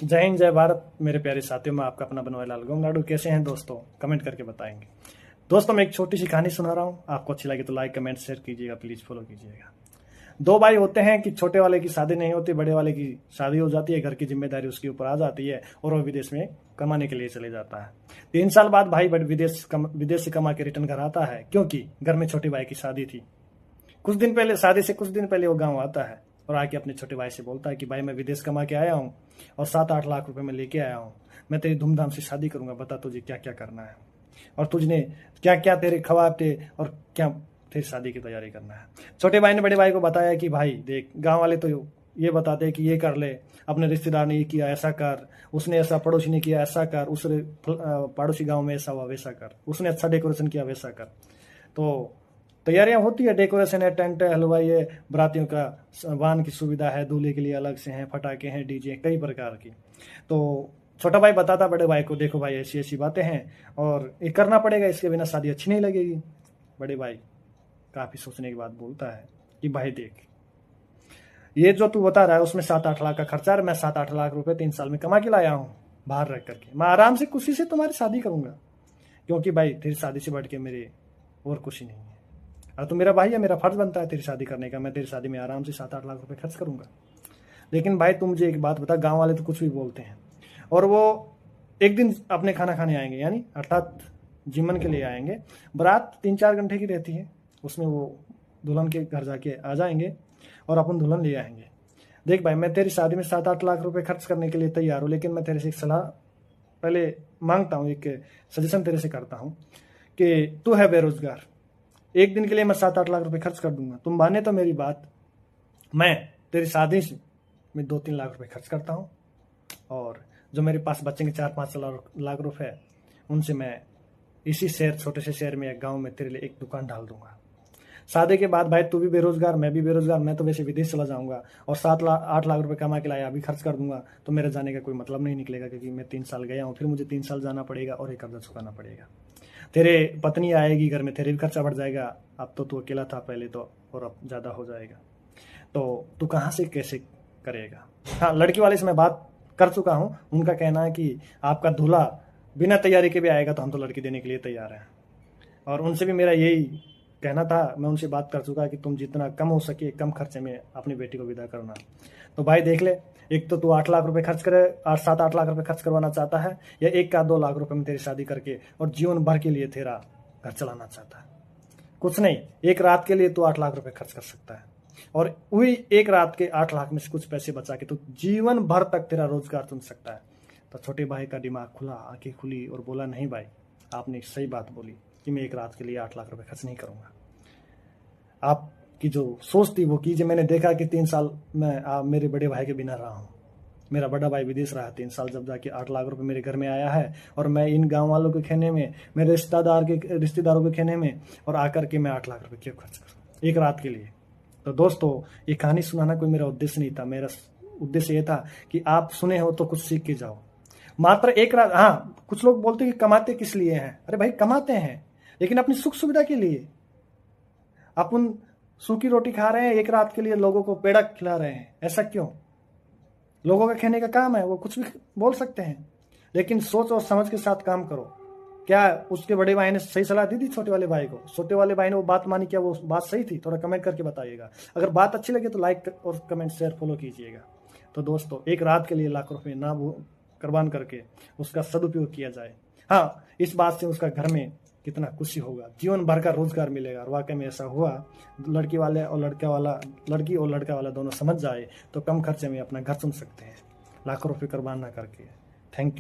जय हिंद जय भारत मेरे प्यारे साथियों, मैं आपका अपना बनवारीलाल गोंगनाडू। कैसे हैं दोस्तों? कमेंट करके बताएंगे। दोस्तों मैं एक छोटी सी कहानी सुना रहा हूँ, आपको अच्छी लगे तो लाइक कमेंट शेयर कीजिएगा, प्लीज फॉलो कीजिएगा। दो भाई होते हैं कि छोटे वाले की शादी नहीं होती, बड़े वाले की शादी हो जाती है, घर की जिम्मेदारी उसके ऊपर आ जाती है और वो विदेश में कमाने के लिए चले जाता है। 3 साल बाद भाई विदेश से कमा के रिटर्न घर आता है, क्योंकि घर में छोटे भाई की शादी थी। शादी से कुछ दिन पहले वो गाँव आता है और आके अपने छोटे भाई से बोलता है कि भाई मैं विदेश कमा के आया हूँ और 7-8 लाख रुपए मैं लेके आया हूँ, मैं तेरी धूमधाम से शादी करूंगा, बता तुझे क्या क्या करना है और तुझने क्या क्या तेरे ख्वाब थे और क्या तेरी शादी की तैयारी करना है। छोटे भाई ने बड़े भाई को बताया कि भाई देख, गांव वाले तो ये बताते हैं कि ये कर ले, अपने रिश्तेदार ने ये किया ऐसा कर, उसने ऐसा, पड़ोसी ने किया ऐसा कर, उस पड़ोसी गांव में ऐसा हुआ वैसा कर, उसने अच्छा डेकोरेशन किया वैसा कर। तो तैयारियां होती है, डेकोरेशन है, टेंट है, हलवाई है, बरातियों का वाहन की सुविधा है, दूल्हे के लिए अलग से हैं, फटाके हैं, डीजे, कई प्रकार की। तो छोटा भाई बताता बड़े भाई को, देखो भाई ऐसी ऐसी बातें हैं और ये करना पड़ेगा, इसके बिना शादी अच्छी नहीं लगेगी। बड़े भाई काफी सोचने के बाद बोलता है कि भाई देख, ये जो तू बता रहा है उसमें 7-8 लाख का खर्चा है, मैं 7-8 लाख रुपए 3 साल में कमा के लाया हूँ बाहर रह करके, मैं आराम से खुशी से तुम्हारी शादी करूंगा, क्योंकि भाई तेरी शादी से बढ़ के मेरे और खुशी नहीं है। और तू मेरा भाई है, मेरा फर्ज बनता है तेरी शादी करने का, मैं तेरी शादी में आराम से 7-8 लाख रुपए खर्च करूंगा। लेकिन भाई तू मुझे एक बात बता, गांव वाले तो कुछ भी बोलते हैं और वो एक दिन अपने खाना खाने आएंगे, यानी अर्थात जीवन के लिए आएंगे। बारात 3-4 घंटे की रहती है, उसमें वो दुल्हन के घर जाके आ जाएंगे और अपन दुल्हन ले आएंगे। देख भाई, मैं तेरी शादी में 7-8 लाख रुपए खर्च करने के लिए तैयार हूँ, लेकिन मैं तेरे से एक सलाह पहले मांगता हूँ, एक सजेशन तेरे से करता हूँ कि तू है बेरोजगार, एक दिन के लिए मैं 7-8 लाख रुपए खर्च कर दूंगा, तुम माने तो मेरी बात, मैं तेरी शादी में 2-3 लाख रुपए खर्च करता हूँ और जो मेरे पास बचेंगे 4-5 लाख रुपए, उनसे मैं इसी शहर, छोटे से शहर में या गांव में तेरे लिए एक दुकान डाल दूंगा। शादी के बाद भाई तू भी बेरोजगार, मैं भी बेरोजगार, मैं तो वैसे विदेश चला जाऊंगा और 7-8 लाख रुपए कमा के लाया अभी खर्च कर दूंगा, तो मेरे जाने का कोई मतलब नहीं निकलेगा, क्योंकि मैं 3 साल गया हूँ, फिर मुझे 3 साल जाना पड़ेगा और एक कर्जा चुकाना पड़ेगा। तेरे पत्नी आएगी घर में, तेरे भी खर्चा बढ़ जाएगा, अब तो तू अकेला था पहले तो, और अब ज्यादा हो जाएगा, तो तू कहाँ से कैसे करेगा। हाँ, लड़की वाले से मैं बात कर चुका हूँ, उनका कहना है कि आपका दूल्हा बिना तैयारी के भी आएगा तो हम तो लड़की देने के लिए तैयार हैं, और उनसे भी मेरा यही कहना था, मैं उनसे बात कर चुका कि तुम जितना कम हो सके कम खर्चे में अपनी बेटी को विदा करना। तो भाई देख ले, एक तो तू 8 लाख रुपए खर्च करे, 7-8 लाख रुपए खर्च करवाना चाहता है, या 1 या 2 लाख रुपए में तेरी शादी करके और जीवन भर के लिए तेरा घर चलाना चाहता है। कुछ नहीं, एक रात के लिए तू 8 लाख रुपए खर्च कर सकता है और वही एक रात के 8 लाख में से कुछ पैसे बचा के तू जीवन भर तक तेरा रोजगार चुन सकता है। तो छोटे भाई का दिमाग खुला, आंखें खुली और बोला, नहीं भाई आपने सही बात बोली कि मैं एक रात के लिए 8 लाख रुपए खर्च नहीं करूंगा। आपकी जो सोच थी वो कीजिए। मैंने देखा कि 3 साल मैं मेरे बड़े भाई के बिना रहा हूँ, मेरा बड़ा भाई विदेश रहा 3 साल, जब जाके 8 लाख रुपए मेरे घर में आया है और मैं इन गांव वालों के खेने में, मेरे रिश्तेदारों के खेने में, और आकर के मैं 8 लाख रुपए क्यों खर्च करूँ एक रात के लिए। तो दोस्तों ये कहानी सुनाना कोई मेरा उद्देश्य नहीं था, मेरा उद्देश्य ये था कि आप सुने हो तो कुछ सीख के जाओ। मात्र एक रात, हाँ कुछ लोग बोलते हैं कि कमाते किस लिए हैं, अरे भाई कमाते हैं लेकिन अपनी सुख सुविधा के लिए। अपन सूखी रोटी खा रहे हैं एक रात के लिए, लोगों को पेड़ा खिला रहे हैं, ऐसा क्यों? लोगों का कहने का काम है, वो कुछ भी बोल सकते हैं, लेकिन सोच और समझ के साथ काम करो। क्या उसके बड़े भाई ने सही सलाह दी थी छोटे वाले भाई को? छोटे वाले भाई ने वो बात मानी, क्या वो बात सही थी? थोड़ा कमेंट करके बताइएगा। अगर बात अच्छी लगे तो लाइक और कमेंट शेयर फॉलो कीजिएगा। तो दोस्तों एक रात के लिए लाखों रुपए ना कुर्बान करके उसका सदुपयोग किया जाए। हाँ, इस बात से उसका घर में कितना खुशी होगा, जीवन भर का रोजगार मिलेगा। और वाकई में ऐसा हुआ, लड़की और लड़का वाला दोनों समझ जाए तो कम खर्चे में अपना घर चुन सकते हैं, लाखों रुपए कुर्बान ना करके। Thank you.